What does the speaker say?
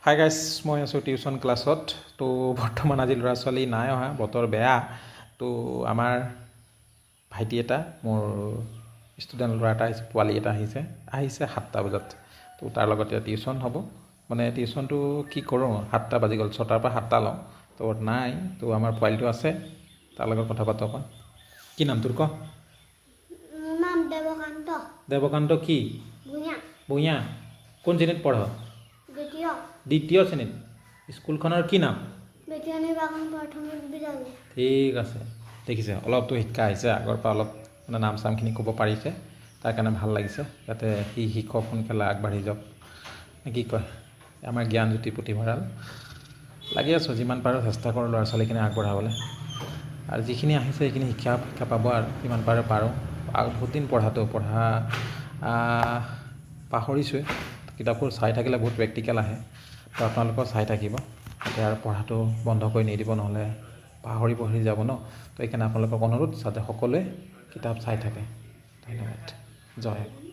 Hi guys, মই আছোঁ tuition ক্লাছত। তো বৰ্তমান আজি ল'ৰা ছোৱালী নাই অহা, বতৰ বেয়া। তো আমাৰ ভাইটি এটা, মোৰ ষ্টুডেণ্ট ল'ৰা এটা আহিছে, পোৱালি এটা আহিছে 7টা বজাত। তো তাৰ লগতে টিউশ্যন হ'ব। মানে টিউশ্যনটো কি কৰোঁ, 7টা বাজি গ'ল, 6টাৰ পৰা 7টা লওঁ। তো নাই, তো আমাৰ পোৱালিটো আছে, তাৰ লগত কথা পাতোঁ অকণ। কি নাম তোৰ ক? মোৰ নাম দেৱকান্ত দেৱকান্ত কি? ভূঞা। ভূঞা। কোন শ্ৰেণীত পঢ়? দ্বিতীয় শ্ৰেণীত। স্কুলখনৰ কি নাম? বেটিয়নী বাগান প্ৰাথমিক বিদ্যালয়। ঠিক আছে, দেখিছে অলপতো শিক্ষা আহিছে, আগৰ পৰা অলপ মানে নাম চামখিনি ক'ব পাৰিছে, তাৰ কাৰণে ভাল লাগিছে। যাতে সি শিক্ষক সোনকালে আগবাঢ়ি যাওক, নে কি কয়? আমাৰ জ্ঞানজ্যোতি পুথিভঁৰাল লাগি আছোঁ, যিমান পাৰোঁ চেষ্টা কৰোঁ ল'ৰা ছোৱালীখিনি আগবঢ়াবলৈ। আৰু যিখিনি আহিছে সেইখিনি শিক্ষা পাব, আৰু যিমান পাৰোঁ আৰু বহুত দিন পঢ়া পাহৰিছোঁৱে। কিতাপবোৰ চাই থাকিলে বহুত প্ৰেক্টিকেল আহে, তো আপোনালোকেও চাই থাকিব, এতিয়া আৰু পঢ়াটো বন্ধ কৰি নিদিব, নহ'লে পাহৰি যাব ন। তো সেইকাৰণে আপোনালোকক অনুৰোধ, যাতে সকলোৱে কিতাপ চাই থাকে। ধন্যবাদ। জয় হিন্দ।